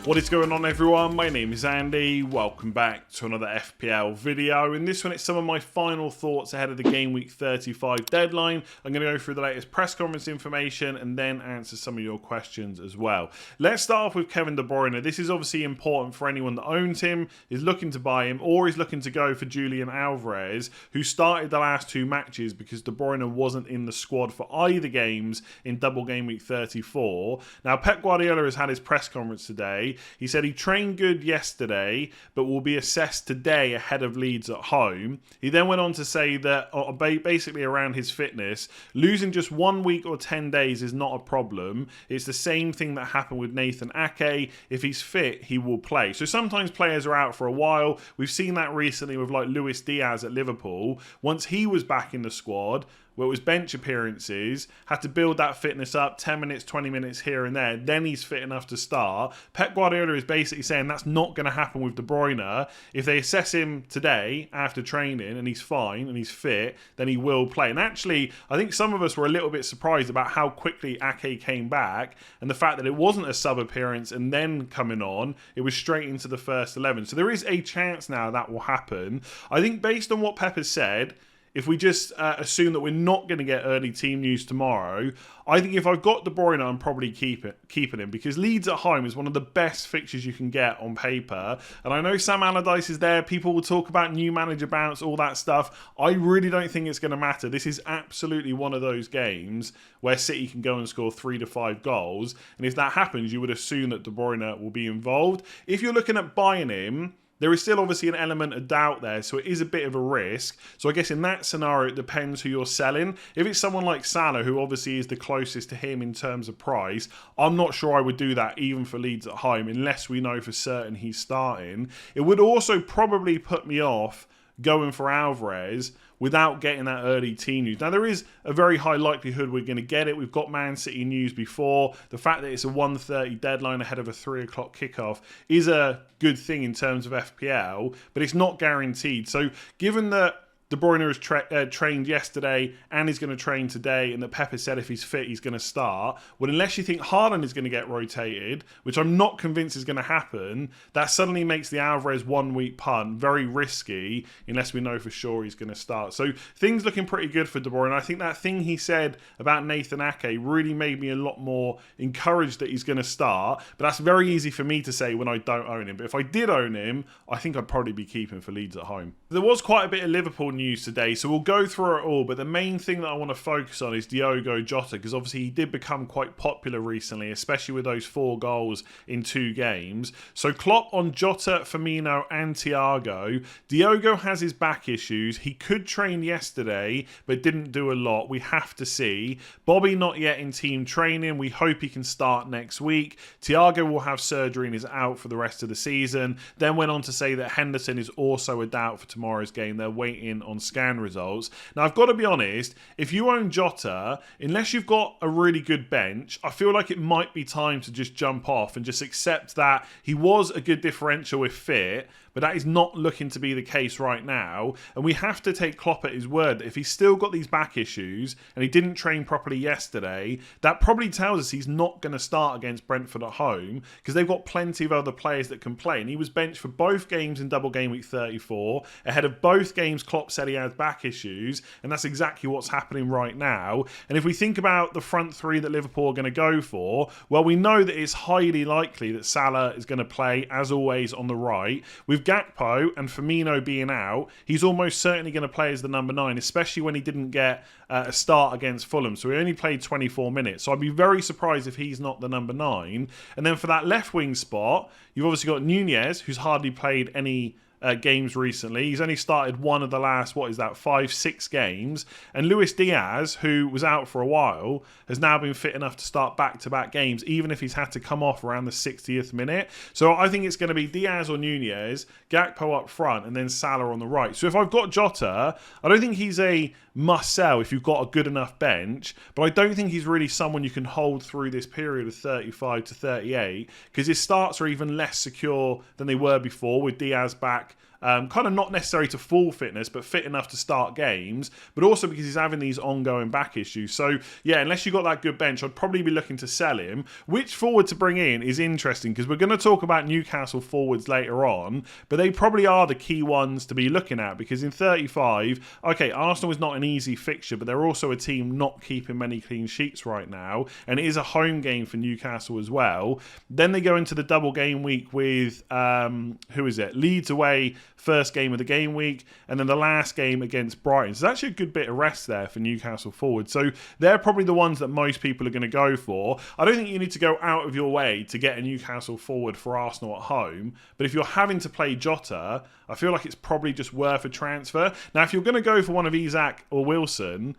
What is going on, everyone? My name is Andy. Welcome back to another FPL video. In this one, it's some of my final thoughts ahead of the Game Week 35 deadline. I'm going to go through the latest press conference information and then answer some of your questions as well. Let's start off with Kevin De Bruyne. This is obviously important for anyone that owns him, is looking to buy him, or is looking to go for Julian Alvarez, who started the last two matches because De Bruyne wasn't in the squad for either games in double Game Week 34. Now, Pep Guardiola has had his press conference today. He said he trained good yesterday, but will be assessed today ahead of Leeds at home. He then went on to say that basically around his fitness, losing just 1 week or 10 days is not a problem. It's the same thing that happened with Nathan Ake. If he's fit, he will play. So sometimes players are out for a while. We've seen that recently with like Luis Diaz at Liverpool. Once he was back in the squad, where it was bench appearances, had to build that fitness up, 10 minutes, 20 minutes here and there, then he's fit enough to start. Pep Guardiola is basically saying that's not going to happen with De Bruyne. If they assess him today after training and he's fine and he's fit, then he will play. And actually, I think some of us were a little bit surprised about how quickly Ake came back and the fact that it wasn't a sub appearance and then coming on, it was straight into the first 11. So there is a chance now that will happen. I think based on what Pep has said, if we just assume that we're not going to get early team news tomorrow, I think if I've got De Bruyne, I'm probably keeping him because Leeds at home is one of the best fixtures you can get on paper. And I know Sam Allardyce is there. People will talk about new manager bounce, all that stuff. I really don't think it's going to matter. This is absolutely one of those games where City can go and score 3 to 5 goals. And if that happens, you would assume that De Bruyne will be involved. If you're looking at buying him, there is still obviously an element of doubt there, so it is a bit of a risk. So I guess in that scenario, it depends who you're selling. If it's someone like Salah, who obviously is the closest to him in terms of price, I'm not sure I would do that even for Leeds at home, unless we know for certain he's starting. It would also probably put me off going for Alvarez without getting that early team news. Now, there is a very high likelihood we're going to get it. We've got Man City news before. The fact that it's a 1:30 deadline ahead of a 3 o'clock kickoff is a good thing in terms of FPL, but it's not guaranteed. So given that De Bruyne has trained yesterday and he's going to train today, and that Pep has said if he's fit, he's going to start. Well, unless you think Haaland is going to get rotated, which I'm not convinced is going to happen, that suddenly makes the Alvarez 1 week punt very risky unless we know for sure he's going to start. So things looking pretty good for De Bruyne. I think that thing he said about Nathan Ake really made me a lot more encouraged that he's going to start. But that's very easy for me to say when I don't own him. But if I did own him, I think I'd probably be keeping for Leeds at home. There was quite a bit of Liverpool news today, so we'll go through it all, but the main thing that I want to focus on is Diogo Jota, because obviously he did become quite popular recently, especially with those 4 goals in 2 games. So Klopp on Jota, Firmino and Thiago. Diogo has his back issues. He could train yesterday, but didn't do a lot. We have to see. Bobby not yet in team training. We hope he can start next week. Thiago will have surgery and is out for the rest of the season. Then went on to say that Henderson is also a doubt for tomorrow's game. They're waiting on scan results. Now, I've got to be honest, if you own Jota, unless you've got a really good bench, I feel like it might be time to just jump off and just accept that he was a good differential if fit, but that is not looking to be the case right now. And we have to take Klopp at his word that if he's still got these back issues and he didn't train properly yesterday, that probably tells us he's not going to start against Brentford at home because they've got plenty of other players that can play. And he was benched for both games in double game week 34. Ahead of both games, Klopp said he had back issues, and that's exactly what's happening right now. And if we think about the front 3 that Liverpool are going to go for, well, we know that it's highly likely that Salah is going to play, as always, on the right. With Gakpo and Firmino being out, he's almost certainly going to play as the number 9, especially when he didn't get a start against Fulham. So he only played 24 minutes. So I'd be very surprised if he's not the number 9. And then for that left wing spot, you've obviously got Nunez, who's hardly played any games recently. He's only started one of the last, 5-6 games. And Luis Diaz, who was out for a while, has now been fit enough to start back-to-back games, even if he's had to come off around the 60th minute. So I think it's going to be Diaz or Nunez, Gakpo up front, and then Salah on the right. So if I've got Jota, I don't think he's a must-sell if you've got a good enough bench, but I don't think he's really someone you can hold through this period of 35 to 38, because his starts are even less secure than they were before with Diaz back kind of not necessarily to full fitness, but fit enough to start games, but also because he's having these ongoing back issues. So yeah, unless you've got that good bench, I'd probably be looking to sell him. Which forward to bring in is interesting, because we're going to talk about Newcastle forwards later on, but they probably are the key ones to be looking at, because in 35, okay, Arsenal is not an easy fixture, but they're also a team not keeping many clean sheets right now, and it is a home game for Newcastle as well. Then they go into the double game week with who is it? Leeds away, first game of the game week, and then the last game against Brighton. So it's actually a good bit of rest there for Newcastle forward. So they're probably the ones that most people are going to go for. I don't think you need to go out of your way to get a Newcastle forward for Arsenal at home, but if you're having to play Jota, I feel like it's probably just worth a transfer. Now, if you're going to go for one of Isak or Wilson,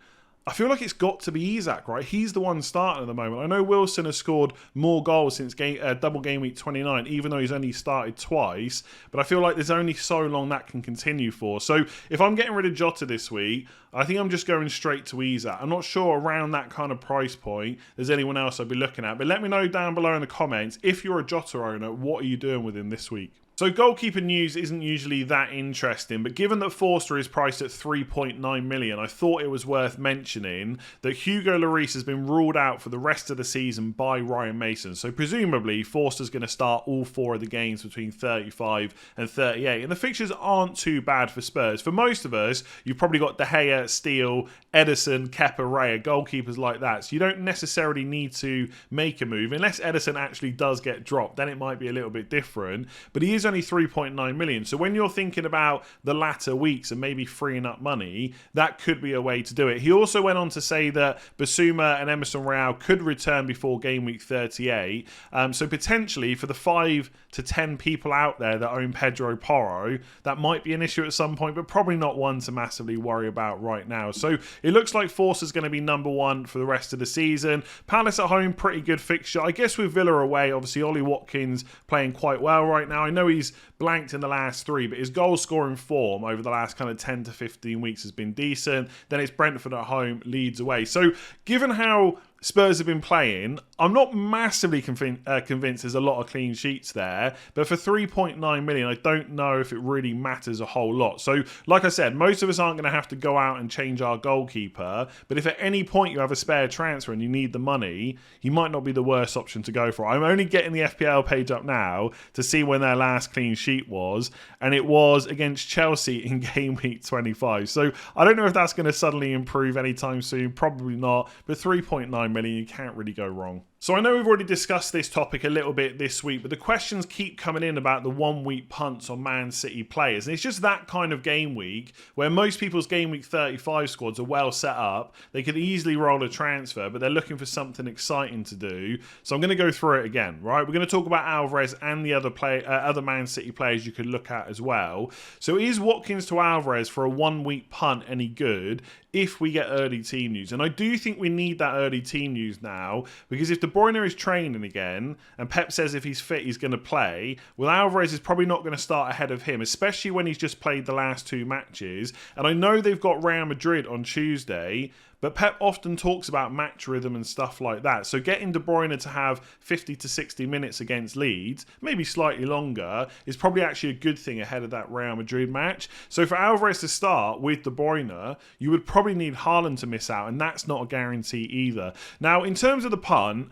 I feel like it's got to be Isak, right? He's the one starting at the moment. I know Wilson has scored more goals since double game week 29, even though he's only started twice. But I feel like there's only so long that can continue for. So if I'm getting rid of Jota this week, I think I'm just going straight to Isak. I'm not sure around that kind of price point there's anyone else I'd be looking at. But let me know down below in the comments, if you're a Jota owner, what are you doing with him this week? So goalkeeper news isn't usually that interesting, but given that Forster is priced at 3.9 million, I thought it was worth mentioning that Hugo Lloris has been ruled out for the rest of the season by Ryan Mason. So presumably Forster's going to start all 4 of the games between 35 and 38. And the fixtures aren't too bad for Spurs. For most of us, you've probably got De Gea, Steele, Ederson, Kepa, Raya, goalkeepers like that. So you don't necessarily need to make a move unless Ederson actually does get dropped. Then it might be a little bit different. But he is only 3.9 million. So when you're thinking about the latter weeks and maybe freeing up money, that could be a way to do it. He also went on to say that Basuma and Emerson Royale could return before game week 38. So potentially for the 5 to 10 people out there that own Pedro Porro, that might be an issue at some point, but probably not one to massively worry about right now. So it looks like Forster's going to be number 1 for the rest of the season. Palace at home, pretty good fixture. I guess with Villa away, obviously Ollie Watkins playing quite well right now. I know he's blanked in the last 3, but his goal scoring form over the last kind of 10 to 15 weeks has been decent. Then it's Brentford at home, Leeds away. So given how Spurs have been playing, I'm not massively convinced there's a lot of clean sheets there, but for 3.9 million, I don't know if it really matters a whole lot. So like I said, most of us aren't going to have to go out and change our goalkeeper, but if at any point you have a spare transfer and you need the money, he might not be the worst option to go for. I'm only getting the FPL page up now to see when their last clean sheet was, and it was against Chelsea in game week 25. So I don't know if that's going to suddenly improve anytime soon, probably not, but 3.9 million, you can't really go wrong. So I know we've already discussed this topic a little bit this week, but the questions keep coming in about the 1 week punts on Man City players. And it's just that kind of game week where most people's game week 35 squads are well set up. They could easily roll a transfer, but they're looking for something exciting to do. So I'm going to go through it again, right? We're going to talk about Alvarez and the other Man City players you could look at as well. So is Watkins to Alvarez for a 1 week punt any good if we get early team news? And I do think we need that early team news now, because if De Bruyne is training again and Pep says if he's fit he's going to play, well, Alvarez is probably not going to start ahead of him, especially when he's just played the last 2 matches. And I know they've got Real Madrid on Tuesday, but Pep often talks about match rhythm and stuff like that. So getting De Bruyne to have 50 to 60 minutes against Leeds, maybe slightly longer, is probably actually a good thing ahead of that Real Madrid match. So for Alvarez to start with De Bruyne, you would probably need Haaland to miss out, and that's not a guarantee either. Now, in terms of the punt,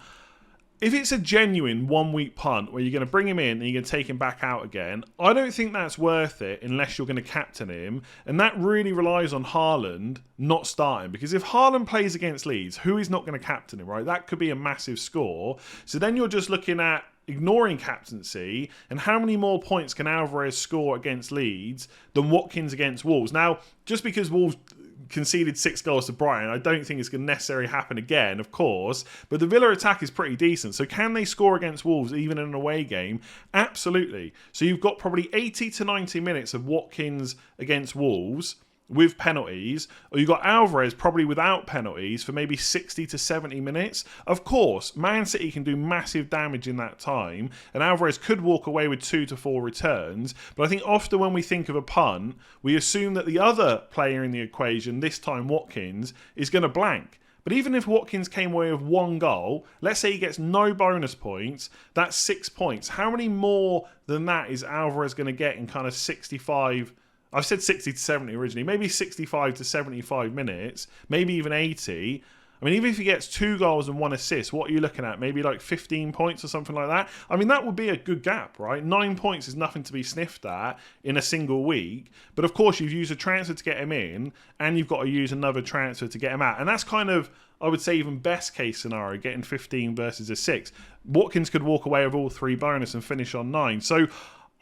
if it's a genuine 1 week punt where you're going to bring him in and you're going to take him back out again, I don't think that's worth it unless you're going to captain him. And that really relies on Haaland not starting. Because if Haaland plays against Leeds, who is not going to captain him, right? That could be a massive score. So then you're just looking at ignoring captaincy, and how many more points can Alvarez score against Leeds than Watkins against Wolves? Now, just because Wolves conceded 6 goals to Brighton, I don't think it's going to necessarily happen again, of course, but the Villa attack is pretty decent. So can they score against Wolves even in an away game? Absolutely. So you've got probably 80 to 90 minutes of Watkins against Wolves with penalties, or you've got Alvarez probably without penalties for maybe 60 to 70 minutes. Of course, Man City can do massive damage in that time, and Alvarez could walk away with 2 to 4 returns, but I think often when we think of a punt, we assume that the other player in the equation, this time Watkins, is going to blank. But even if Watkins came away with 1 goal, let's say he gets no bonus points, that's 6 points. How many more than that is Alvarez going to get in kind of 65? I've said 60 to 70 originally. Maybe 65 to 75 minutes. Maybe even 80. I mean, even if he gets 2 goals and 1 assist, what are you looking at? Maybe like 15 points or something like that? I mean, that would be a good gap, right? 9 points is nothing to be sniffed at in a single week. But of course, you've used a transfer to get him in, and you've got to use another transfer to get him out. And that's kind of, I would say, even best case scenario, getting 15 versus a 6. Watkins could walk away with all 3 bonus and finish on 9. So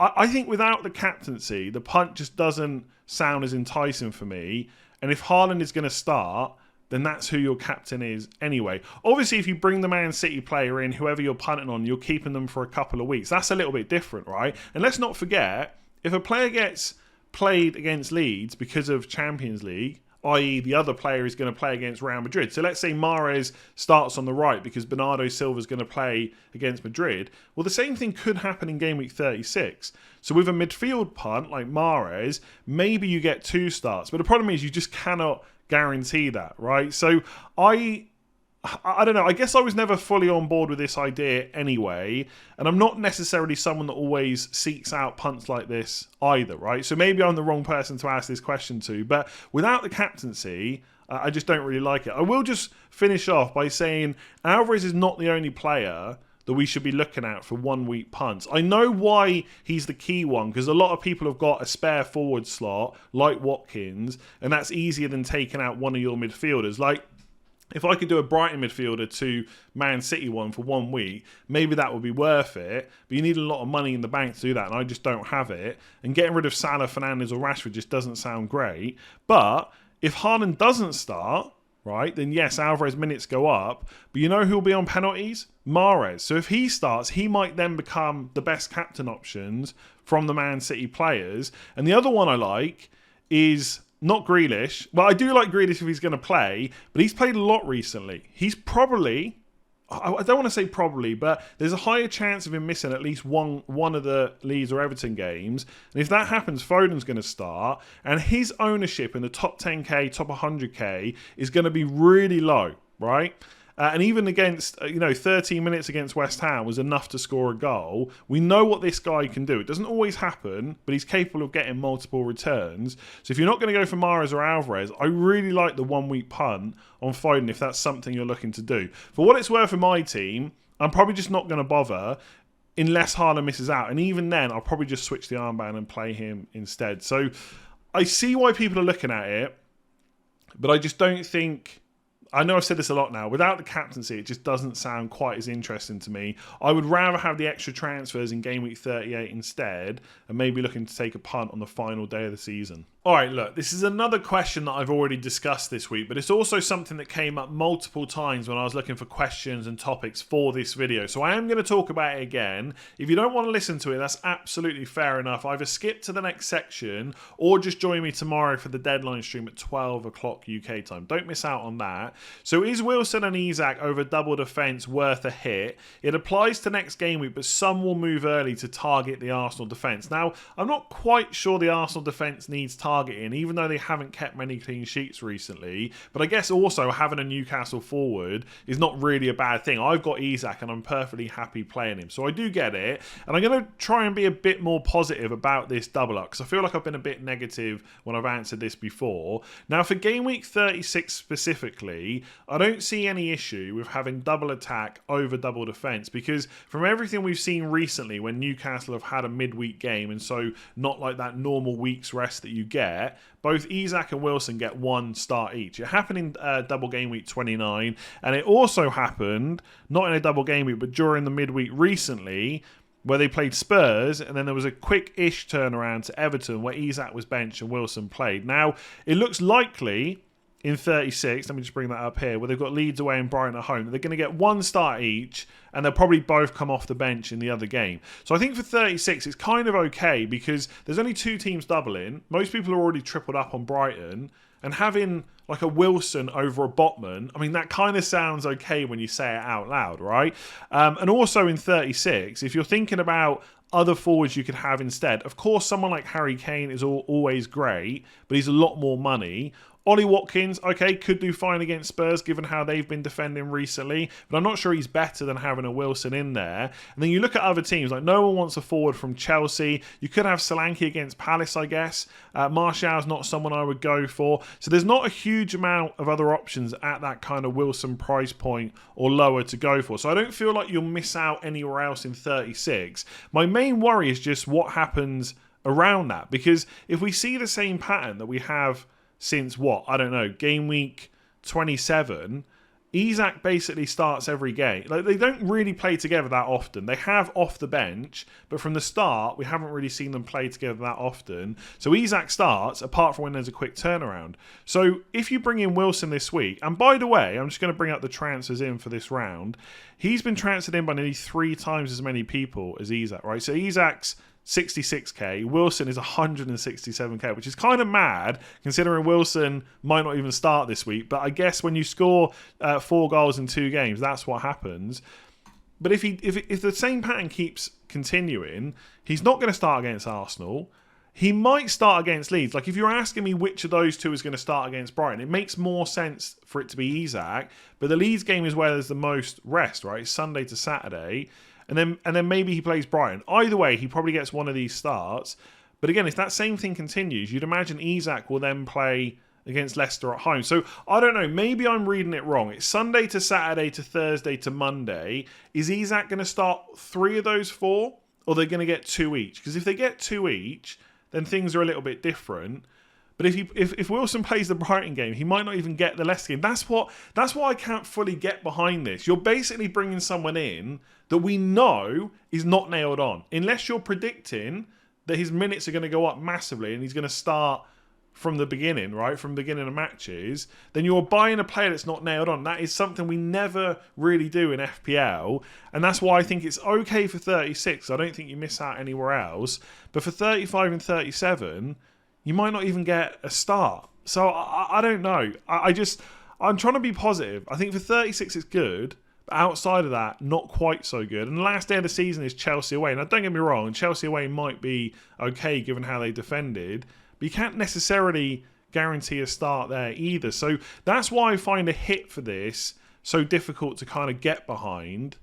I think without the captaincy, the punt just doesn't sound as enticing for me. And if Haaland is going to start, then that's who your captain is anyway. Obviously, if you bring the Man City player in, whoever you're punting on, you're keeping them for a couple of weeks. That's a little bit different, right? And let's not forget, if a player gets played against Leeds because of Champions League, i.e. the other player is going to play against Real Madrid. So let's say Mahrez starts on the right because Bernardo Silva is going to play against Madrid. Well, the same thing could happen in game week 36. So with a midfield punt like Mahrez, maybe you get 2 starts. But the problem is you just cannot guarantee that, right? So I don't know. I guess I was never fully on board with this idea anyway, and I'm not necessarily someone that always seeks out punts like this either, right? So maybe I'm the wrong person to ask this question to, but without the captaincy, I just don't really like it. I will just finish off by saying Alvarez is not the only player that we should be looking at for 1 week punts. I know why he's the key one, because a lot of people have got a spare forward slot like Watkins, and that's easier than taking out one of your midfielders. Like, if I could do a Brighton midfielder to Man City one for 1 week, maybe that would be worth it. But you need a lot of money in the bank to do that, and I just don't have it. And getting rid of Salah, Fernandes or Rashford just doesn't sound great. But if Haaland doesn't start, right, then yes, Alvarez minutes go up. But you know who will be on penalties? Mahrez. So if he starts, he might then become the best captain options from the Man City players. And the other one I like is not Grealish. Well, I do like Grealish if he's going to play, but he's played a lot recently. He's probably, I don't want to say probably, but there's a higher chance of him missing at least one of the Leeds or Everton games. And if that happens, Foden's going to start. And his ownership in the top 10k, top 100k is going to be really low, right? And even against, 13 minutes against West Ham was enough to score a goal. We know what this guy can do. It doesn't always happen, but he's capable of getting multiple returns. So if you're not going to go for Mahrez or Alvarez, I really like the 1 week punt on Foden if that's something you're looking to do. For what it's worth for my team, I'm probably just not going to bother unless Haaland misses out. And even then, I'll probably just switch the armband and play him instead. So I see why people are looking at it, but I just don't think... I know I've said this a lot now. Without the captaincy, it just doesn't sound quite as interesting to me. I would rather have the extra transfers in game week 38 instead, and maybe looking to take a punt on the final day of the season. All right, look, this is another question that I've already discussed this week, but it's also something that came up multiple times when I was looking for questions and topics for this video. So I am going to talk about it again. If you don't want to listen to it, that's absolutely fair enough. Either skip to the next section or just join me tomorrow for the deadline stream at 12 o'clock UK time. Don't miss out on that. So is Wilson and Isak over double defence worth a hit? It applies to next game week, but some will move early to target the Arsenal defence. Now, I'm not quite sure the Arsenal defence needs targeting, even though they haven't kept many clean sheets recently. But I guess also having a Newcastle forward is not really a bad thing. I've got Isak and I'm perfectly happy playing him. So I do get it. And I'm going to try and be a bit more positive about this double up, because I feel like I've been a bit negative when I've answered this before. Now, for game week 36 specifically, I don't see any issue with having double attack over double defence, because from everything we've seen recently when Newcastle have had a midweek game, and so not like that normal week's rest that you get, both Isak and Wilson get 1 start each. It happened in double game week 29, and it also happened, not in a double game week, but during the midweek recently, where they played Spurs, and then there was a quick-ish turnaround to Everton where Isak was benched and Wilson played. Now, it looks likely in 36, let me just bring that up here, where they've got Leeds away and Bruyne at home, they're going to get 1 start each, and they'll probably both come off the bench in the other game. So I think for 36, it's kind of okay, because there's only 2 teams doubling. Most people are already tripled up on Brighton, and having like a Wilson over a Botman, I mean, that kind of sounds okay when you say it out loud, right? And also in 36, if you're thinking about other forwards you could have instead, of course, someone like Harry Kane is always great, but he's a lot more money. Ollie Watkins, okay, could do fine against Spurs given how they've been defending recently, but I'm not sure he's better than having a Wilson in there. And then you look at other teams, like no one wants a forward from Chelsea. You could have Solanke against Palace, I guess. Martial's not someone I would go for. So there's not a huge amount of other options at that kind of Wilson price point or lower to go for. So I don't feel like you'll miss out anywhere else in 36. My main worry is just what happens around that, because if we see the same pattern that we have since game week 27, Isak basically starts every game. Like, they don't really play together that often. They have off the bench, but from the start, we haven't really seen them play together that often. So Isak starts, apart from when there's a quick turnaround. So if you bring in Wilson this week, and by the way, I'm just going to bring up the transfers in for this round. He's been transferred in by nearly 3 times as many people as Isak, right? So Isak's 66k, Wilson is 167k, which is kind of mad considering Wilson might not even start this week. But I guess when you score 4 goals in 2 games, that's what happens. But if the same pattern keeps continuing, he's not going to start against Arsenal. He might start against Leeds. Like, if you're asking me which of those two is going to start against Brighton, it makes more sense for it to be Isak. But the Leeds game is where there's the most rest, right? It's Sunday to Saturday. And then maybe he plays Brighton. Either way, he probably gets one of these starts. But again, if that same thing continues, you'd imagine Isak will then play against Leicester at home. So I don't know. Maybe I'm reading it wrong. It's Sunday to Saturday to Thursday to Monday. Is Isak going to start 3 of those 4? Or they're going to get 2 each? Because if they get 2 each, then things are a little bit different. But if Wilson plays the Brighton game, he might not even get the Leicester game. That's why I can't fully get behind this. You're basically bringing someone in that we know is not nailed on. Unless you're predicting that his minutes are going to go up massively and he's going to start from the beginning, right? From the beginning of matches, then you're buying a player that's not nailed on. That is something we never really do in FPL. And that's why I think it's okay for 36. I don't think you miss out anywhere else. But for 35 and 37... you might not even get a start. So I don't know. I'm trying to be positive. I think for 36 it's good, but outside of that, not quite so good. And the last day of the season is Chelsea away. Now, don't get me wrong, Chelsea away might be okay given how they defended, but you can't necessarily guarantee a start there either. So that's why I find a hit for this so difficult to kind of get behind.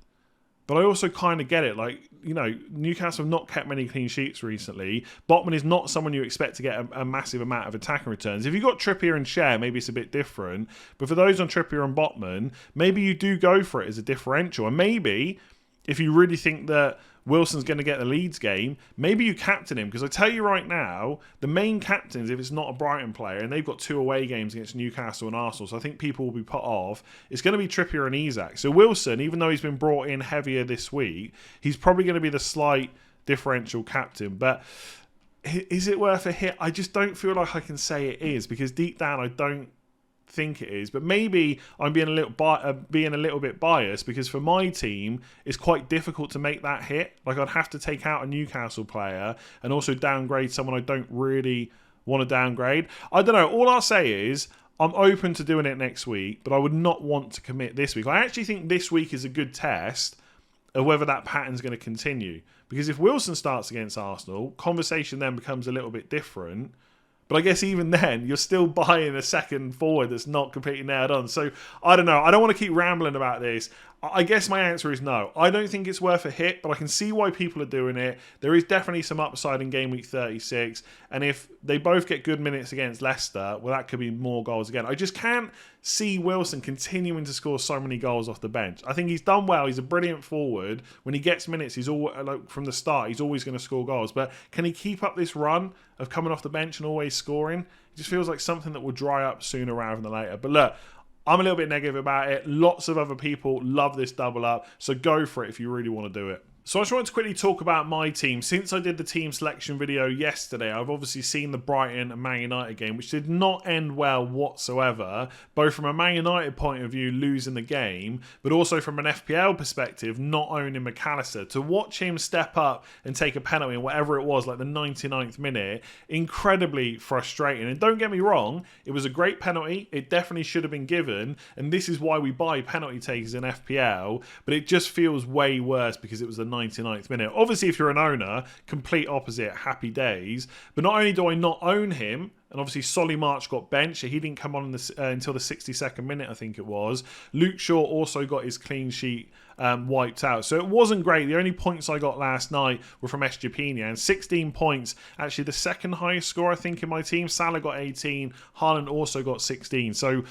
But I also kind of get it. Like, you know, Newcastle have not kept many clean sheets recently. Botman is not someone you expect to get a massive amount of attacking returns. If you've got Trippier and Share, maybe it's a bit different. But for those on Trippier and Botman, maybe you do go for it as a differential. And maybe if you really think that Wilson's going to get the Leeds game, maybe you captain him. Because I tell you right now, the main captains, if it's not a Brighton player, and they've got 2 away games against Newcastle and Arsenal, so I think people will be put off, it's going to be Trippier and Isak. So Wilson, even though he's been brought in heavier this week, he's probably going to be the slight differential captain. But is it worth a hit? I just don't feel like I can say it is, because deep down I don't think it is. But maybe I'm being a little bit biased, because for my team it's quite difficult to make that hit. Like, I'd have to take out a Newcastle player and also downgrade someone I don't really want to downgrade. I don't know. All I'll say is I'm open to doing it next week, but I would not want to commit this week. I actually think this week is a good test of whether that pattern's going to continue, because if Wilson starts against Arsenal, conversation then becomes a little bit different. But I guess even then, you're still buying a second forward that's not completely nailed on. So, I don't know. I don't want to keep rambling about this. I guess my answer is no. I don't think it's worth a hit, but I can see why people are doing it. There is definitely some upside in game week 36. And if they both get good minutes against Leicester, well, that could be more goals again. I just can't see Wilson continuing to score so many goals off the bench. I think he's done well. He's a brilliant forward. When he gets minutes, he's all like, from the start, he's always going to score goals. But can he keep up this run of coming off the bench and always scoring? It just feels like something that will dry up sooner rather than later. But look, I'm a little bit negative about it. Lots of other people love this double up, so go for it if you really want to do it. So I just wanted to quickly talk about my team. Since I did the team selection video yesterday, I've obviously seen the Brighton and Man United game, which did not end well whatsoever, both from a Man United point of view, losing the game, but also from an FPL perspective, not owning McAllister. To watch him step up and take a penalty in whatever it was, like the 99th minute, incredibly frustrating. And don't get me wrong, it was a great penalty. It definitely should have been given, and this is why we buy penalty takers in FPL, but it just feels way worse because it was the 99th minute. Obviously, if you're an owner, complete opposite, happy days. But not only do I not own him, and obviously Solly March got benched. He didn't come on until the 62nd minute, I think it was. Luke Shaw also got his clean sheet wiped out. So it wasn't great. The only points I got last night were from Estepinian. And 16 points, actually the second highest score, I think, in my team. Salah got 18. Haaland also got 16. So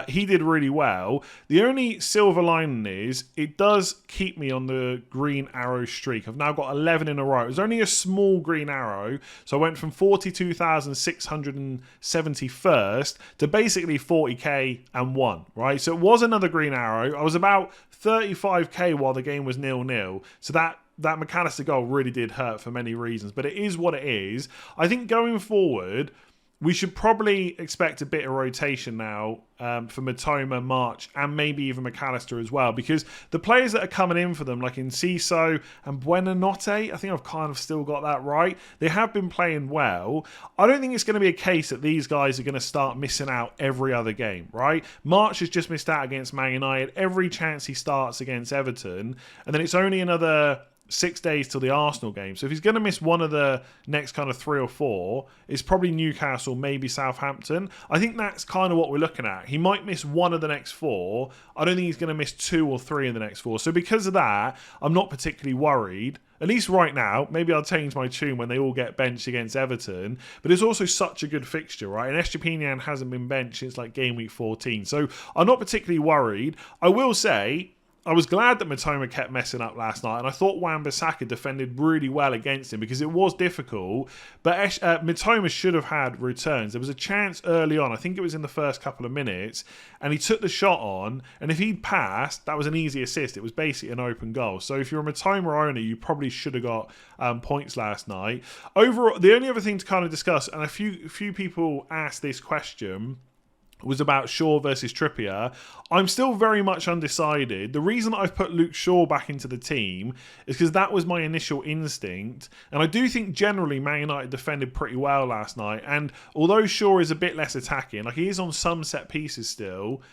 he did really well. The only silver lining is it does keep me on the green arrow streak. I've now got 11 in a row. It was only a small green arrow. So I went from 42,671st to basically 40k and 1, right? So it was another green arrow. I was about 35k while the game was 0-0. So that McAllister goal really did hurt for many reasons. But it is what it is. I think going forward, we should probably expect a bit of rotation now for Matoma, March, and maybe even McAllister as well. Because the players that are coming in for them, like Enciso and Buenanotte, I think I've kind of still got that right. They have been playing well. I don't think it's going to be a case that these guys are going to start missing out every other game, right? March has just missed out against Man United. Every chance he starts against Everton. And then it's only another 6 days till the Arsenal game. So if he's going to miss one of the next kind of 3 or 4, it's probably Newcastle, maybe Southampton. I think that's kind of what we're looking at. He might miss one of the next 4. I don't think he's going to miss 2 or 3 in the next 4. So because of that, I'm not particularly worried. At least right now. Maybe I'll change my tune when they all get benched against Everton. But it's also such a good fixture, right? And Estepinian hasn't been benched since like game week 14. So I'm not particularly worried. I will say, I was glad that Matoma kept messing up last night, and I thought Wan-Bissaka defended really well against him because it was difficult, but Matoma should have had returns. There was a chance early on, I think it was in the first couple of minutes, and he took the shot on, and if he'd passed, that was an easy assist. It was basically an open goal. So if you're a Matoma owner, you probably should have got points last night. Overall, the only other thing to kind of discuss, and a few people asked this question, was about Shaw versus Trippier. I'm still very much undecided. The reason that I've put Luke Shaw back into the team is because that was my initial instinct. And I do think generally Man United defended pretty well last night. And although Shaw is a bit less attacking, like he is on some set pieces still,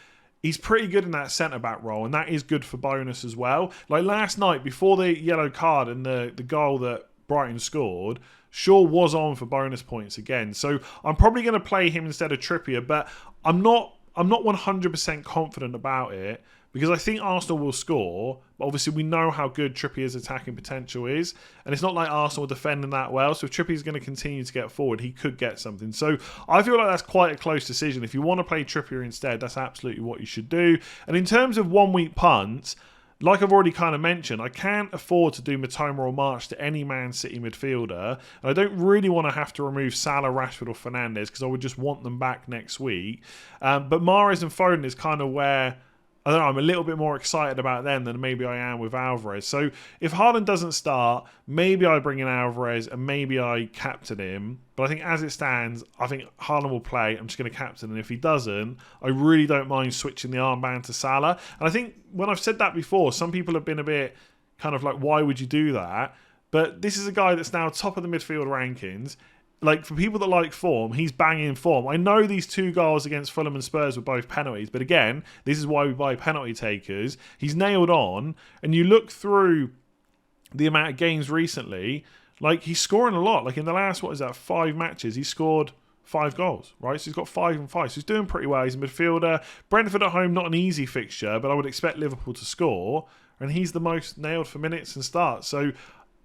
he's pretty good in that centre-back role, and that is good for bonus as well. Like last night, before the yellow card and the goal that Brighton scored, Shaw was on for bonus points again. So I'm probably going to play him instead of Trippier, but I'm not 100% confident about it because I think Arsenal will score, but obviously we know how good Trippier's attacking potential is, and it's not like Arsenal are defending that well, so if Trippier's going to continue to get forward, he could get something. So I feel like that's quite a close decision. If you want to play Trippier instead, that's absolutely what you should do. And in terms of 1 week punts, like I've already kind of mentioned, I can't afford to do Matoma or March to any Man City midfielder. And I don't really want to have to remove Salah, Rashford or Fernandes because I would just want them back next week. But Mahrez and Foden is kind of where, I don't know, I'm a little bit more excited about them than maybe I am with Alvarez. So if Haaland doesn't start, maybe I bring in Alvarez and maybe I captain him. But I think as it stands, I think Haaland will play. I'm just going to captain. And if he doesn't, I really don't mind switching the armband to Salah. And I think when I've said that before, some people have been a bit kind of like, why would you do that? But this is a guy that's now top of the midfield rankings. Like, for people that like form, he's banging form. I know these 2 goals against Fulham and Spurs were both penalties, but again, this is why we buy penalty takers. He's nailed on, and you look through the amount of games recently, like, he's scoring a lot. Like, in the last, 5 matches, he scored 5 goals, right? So he's got 5 and 5. So he's doing pretty well. He's a midfielder. Brentford at home, not an easy fixture, but I would expect Liverpool to score, and he's the most nailed for minutes and starts. So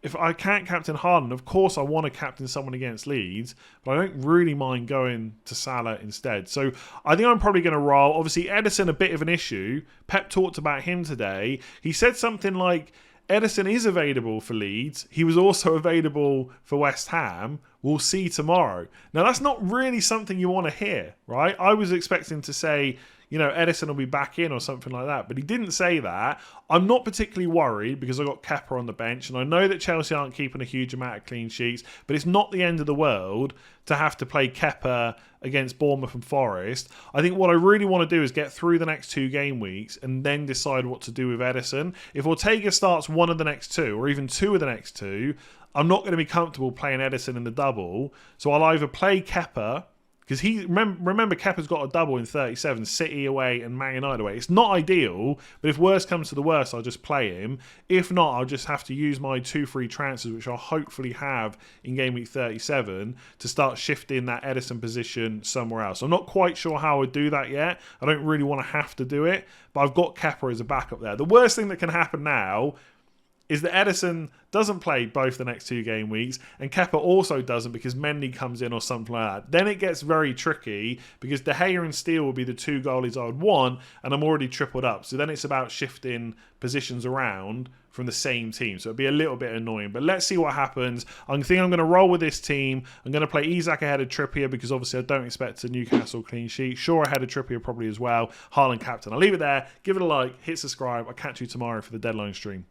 if I can't captain Haaland, of course I want to captain someone against Leeds, but I don't really mind going to Salah instead. So I think I'm probably going to roll. Obviously, Ederson, a bit of an issue. Pep talked about him today. He said something like, Ederson is available for Leeds. He was also available for West Ham. We'll see tomorrow. Now, that's not really something you want to hear, right? I was expecting to say, you know, Ederson will be back in or something like that. But he didn't say that. I'm not particularly worried because I got Kepa on the bench. And I know that Chelsea aren't keeping a huge amount of clean sheets. But it's not the end of the world to have to play Kepa against Bournemouth and Forest. I think what I really want to do is get through the next 2 game weeks and then decide what to do with Ederson. If Ortega starts one of the next 2 or even 2 of the next 2, I'm not going to be comfortable playing Ederson in the double. So I'll either play Kepa Because remember Kepa's got a double in 37, City away and Man United away. It's not ideal, but if worse comes to the worst, I'll just play him. If not, I'll just have to use my 2 free transfers, which I'll hopefully have in game week 37, to start shifting that Ederson position somewhere else. I'm not quite sure how I would do that yet. I don't really want to have to do it, but I've got Kepa as a backup there. The worst thing that can happen now is that Ederson doesn't play both the next 2 game weeks, and Kepa also doesn't because Mendy comes in or something like that. Then it gets very tricky because De Gea and Steele will be the 2 goalies I would want, and I'm already tripled up. So then it's about shifting positions around from the same team. So it'd be a little bit annoying. But let's see what happens. I think I'm going to roll with this team. I'm going to play Isak ahead of Trippier because obviously I don't expect a Newcastle clean sheet. Shaw ahead of Trippier probably as well. Haaland captain. I'll leave it there. Give it a like. Hit subscribe. I'll catch you tomorrow for the deadline stream.